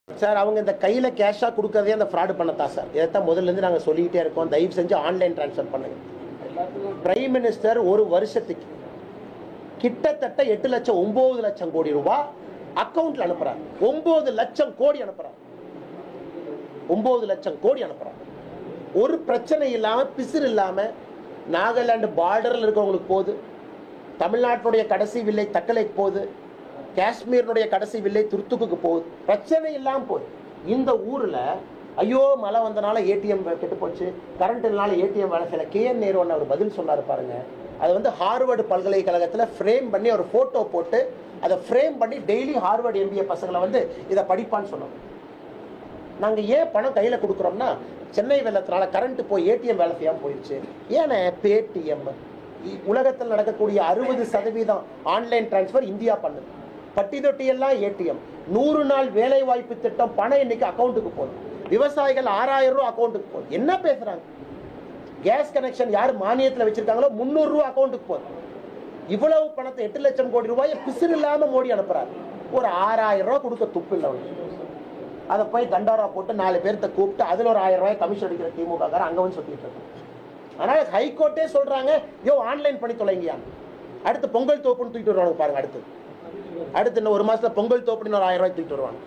Sir அவங்க இந்த கையில கேஷா கொடுக்கறதே அந்த ஃப்ராட் பண்ணத்தான் சார். இதைத்தான் முதல்ல இருந்து நாங்க சொல்லிக்கிட்டே இருக்கோம். தயவு செஞ்சு ஆன்லைன் டிரான்ஸ்ஃபர் பண்ணுங்க. பிரைம் மினிஸ்டர் ஒரு வருஷத்துக்கு கிட்டத்தட்ட 8 லட்சம் 9 லட்சம் கோடி ரூபாய் அக்கவுண்ட்ல அனுப்புறாரு. 9 லட்சம் கோடி அனுப்புறாரு. 9 லட்சம் கோடி அனுப்புறாரு. ஒரு பிரச்சனை இல்லாம பிசிறு இல்லாம நாகாலாந்து பார்டர்ல இருக்கவங்களுக்கு போகுது, தமிழ்நாட்டுடைய கடைசி வில்லை தக்கலைக்கு போகுது, காஷ்மீருடைய கடைசி வில்லை துர்த்துக்கு போகுது, பிரச்சனை இல்லாம போகுது. இந்த ஊர்ல ஐயோ மழை வந்தனால ஏடிஎம் கெட்டு போச்சு, கரண்ட் இல்லனால ஏடிஎம் வேலை செய்யல. KN நேரு அவர் பதில் சொன்னாரு பாருங்க. அது வந்து ஹார்வர்டு பல்கலைக்கழகத்தில் ஃப்ரேம் பண்ணி ஒரு போட்டோ போட்டு அதை ஃப்ரேம் பண்ணி டெய்லி ஹார்வர்டு MBA பசங்களை வந்து இதை படிப்பான்னு சொன்னோம். நாங்க ஏன் பணம் கையில கொடுக்குறோம்னா, சென்னை வெள்ளத்தினால கரண்ட் போய் ஏடிஎம் வேலை செய்யாம போயிடுச்சு. ஏன்னா பேடிஎம் உலகத்தில் நடக்கக்கூடிய 60% ஆன்லைன் டிரான்ஸ்பர் இந்தியா பண்ணுது. பட்டி தொட்டி எல்லாம் ஏடிஎம். 100 நாள் வேலை வாய்ப்பு திட்டம் பணம் இன்னைக்கு அக்கௌண்ட்டுக்கு போகுது. விவசாயிகள் 6000 ரூபாய் அக்கௌண்ட்டுக்கு போகுது. என்ன பேசுறாங்க? கேஸ் கனெக்ஷன் யார் மானியத்தில் வச்சிருக்காங்களோ 300 ரூபாய் அக்கௌண்ட்டுக்கு போகுது. இவ்வளவு பணத்தை 8 லட்சம் கோடி ரூபாயை பிசிறு இல்லாம மோடி அனுப்புறாரு. ஒரு 6000 ரூபாய் கொடுக்க துப்பு இல்லை. அதை போய் தண்டாரா போட்டு 4 பேர்த்த கூப்பிட்டு அதுல ஒரு 1000 ரூபாய் கமிஷன் அடிக்கிற திமுக அங்க வந்து சொல்லிட்டு இருக்காங்க. அதனால ஹைகோர்ட்டே சொல்றாங்க, யோ ஆன்லைன் பண்ணி தொலைங்கயா. அடுத்து பொங்கல் தோப்புன்னு தூக்கிட்டு வருவாங்க பாருங்க. அடுத்து இன்னும் 1 மாசத்துல பொங்கல் தோப்புன்னு ஒரு 1000 ரூபாய் தூக்கிட்டு வருவாங்க.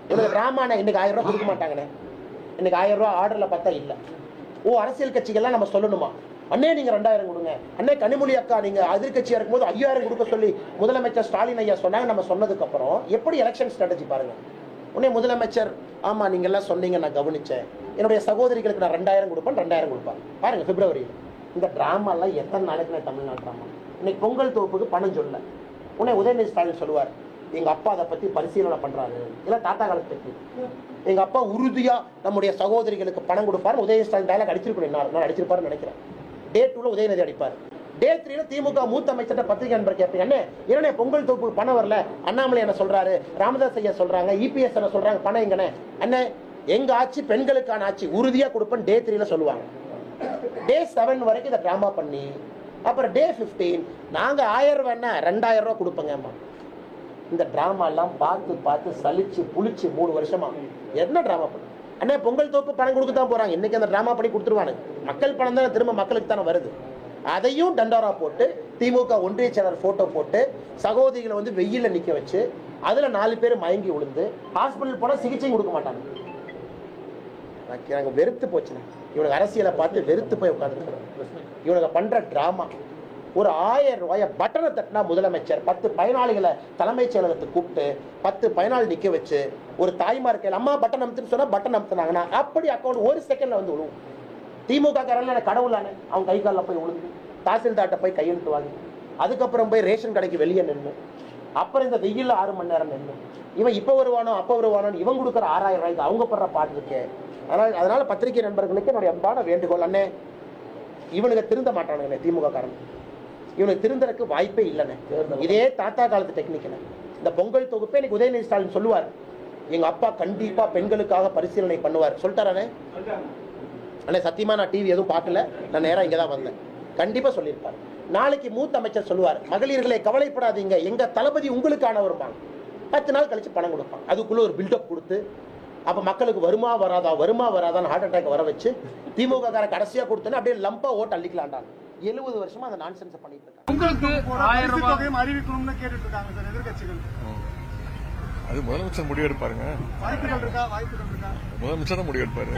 இவனுக்கு டிராமாண்ணே. இன்னைக்கு 1000 ரூபாய் கொடுக்க மாட்டாங்கண்ணே. இன்னைக்கு 1000 ரூபாய் ஆர்டர்ல பார்த்தா இல்ல. அரசியல் கட்சிகள்லாம் நம்ம சொல்லணுமா, அண்ணே நீங்க 2000 கொடுங்க, அண்ணே கனிமொழி அக்கா நீங்க எதிர்கட்சியா இருக்கும்போது 5000 கொடுக்க சொல்லி முதலமைச்சர் ஸ்டாலின் ஐயா சொன்னாங்க. நம்ம சொன்னதுக்கு அப்புறம் எப்படி எலெக்ஷன் ஸ்ட்ராட்டஜி பாருங்க. உடனே முதலமைச்சர், ஆமா நீங்க எல்லாம் சொன்னீங்க, நான் கவனிச்சேன், என்னுடைய சகோதரிகளுக்கு நான் 2000 கொடுப்பேன், 2000 கொடுப்பேன். பாருங்க பிப்ரவரியில் இந்த டிராமா எல்லாம் எத்தனை நாளைக்கு நான் தமிழ்நாடு டிராமா. இன்னைக்கு பொங்கல் தோப்புக்கு பணம் சொல்ல உடனே உதயநிதி ஸ்டாலின் சொல்லுவார், எங்க அப்பா அதை பத்தி பரிசீலனை பண்றாரு. இல்ல தாத்தா காலத்துக்கு எங்க அப்பா உறுதியா நம்முடைய சகோதரிகளுக்கு பணம் கொடுப்பாரு. உதயநிதி ஸ்டாலின் டைலாக் அடிச்சிருக்கணும், நான் அடிச்சிருப்பாருன்னு நினைக்கிறேன். டே 2 உதயநிதி அடிப்பார். டே 3 திமுக மூத்த அமைச்சர் பத்திரிகை நண்பர் கேட்பீங்க, என்ன பொங்கல் தோப்புக்கு பணம் வரல, அண்ணாமலை என்ன சொல்றாரு, ராமதாஸ் ஐயா சொல்றாங்க, EPS என்ன சொல்றாங்க, பணம் எங்கன்னு. அண்ணே எங்க ஆட்சி பெண்களுக்கான ஆட்சி, உறுதியா கொடுப்பேன் டே 3 சொல்லுவாங்க. டே 7 வரைக்கும் இதை டிராமா பண்ணி அப்புறம் டே 15 நாங்க 1000 ரூபாய்னா 2000 ரூபாய் கொடுப்போங்க. இந்த டிராமா எல்லாம் பார்த்து பார்த்து சலிச்சு புளிச்சு 3 வருஷமா என்ன டிராமா பண்ணு. அண்ணே பொங்கல் தோப்பு பணம் கொடுக்க தான் போறாங்க. இன்னைக்கு அந்த டிராமா பண்ணி கொடுத்துருவானு. மக்கள் பணம் தானே திரும்ப மக்களுக்கு தானே வருது. அதையும் டண்டாரா போட்டு திமுக ஒன்றிய செயலர் போட்டோ போட்டு சகோதரிகளை வந்து வெயில நிக்க வச்சு அதுல 4 பேர் மயங்கி விழுந்து ஹாஸ்பிட்டல் போனா சிகிச்சை கொடுக்க மாட்டாங்க. எனக்கு வெறுத்து போச்சுன்னா இவனுக்கு அரசியலை பார்த்து வெறுத்து போய் உட்காந்துருக்கிறோம். இவனுக்கு பண்ற டிராமா. ஒரு 1000 ரூபாய பட்டனை தட்டினா முதலமைச்சர் 10 பயனாளிகளை தலைமைச் செயலகத்துக்கு கூப்பிட்டு 10 பயனாளி நிக்க வச்சு ஒரு தாய்மார் கையில் அம்மா பட்டன் அமுத்துன்னு சொன்னா பட்டன் அமுத்துனாங்கன்னா அப்படி அக்கௌண்ட் 1 செகண்ட்ல வந்து விழுவும். திமுக காரன் கடவுளானே அவன் கை காலில் போய் விழுந்து தாசில்தார்ட்ட போய் கையெழுத்து வாங்கி அதுக்கப்புறம் போய் ரேஷன் கடைக்கு வெளியே நின்று அப்புறம் இந்த வெயில்ல 6 மணி நேரம் நின்று இவன் இப்ப வருவானோ அப்ப வருவானோ இவன் கொடுக்குற 6000 ரூபாய்க்கு அவங்க படுற பாட்டு இருக்கே. அதனால பத்திரிகை நண்பர்களுக்கு என்னுடைய அன்பான வேண்டுகோள், அண்ணே இவனுக்கு திருந்த மாட்டானுங்க. திமுக காரன் இவனுக்கு திருந்தறதுக்கு வாய்ப்பே இல்லைண்ணே. இதே தாத்தா காலத்து டெக்னிக். இந்த பொங்கல் தொகுப்பை இன்னைக்கு உதயநிதி ஸ்டாலின் சொல்லுவார், எங்க அப்பா கண்டிப்பா பெண்களுக்காக பரிசீலனை பண்ணுவார் சொல்லிட்டாரே. அண்ணே சத்தியமா நான் டிவி எதுவும் பார்க்கல, நான் நேரா இங்கதான் வந்தேன். கண்டிப்பா சொல்லியிருப்பார். நாளைக்கு மூத்த அமைச்சர் சொல்லுவார், மகளிர்களை கவலைப்படாதீங்க, எங்க தளபதி உங்களுக்கான வருவாங்க. 10 நாள் கழிச்சு பணம் கொடுப்பாங்க. அதுக்குள்ள ஒரு பில்டப் கொடுத்து அப்ப மக்களுக்கு வருமா வராதான் ஹார்ட் அட்டாக் வர வச்சு திமுக கார கடைசியா கொடுத்தோன்னு அப்படியே லம்பா ஓட்டு அள்ளிக்கலாண்டாங்க. 70 வருஷமா அந்த நான்சென்ஸ் பண்ணிட்டு இருக்காங்க. உங்களுக்கு 1000 ரூபாய் அறிவிக்கணும்னு கேட்டுட்டு இருக்காங்க சார் எதிர்க்கட்சிகள். அது முதலமைச்சர் முடிவெடுப்பாருங்க. வாய்ப்புகள் இருக்கா? முதலமைச்சர் தான் முடிவெடுப்பாரு.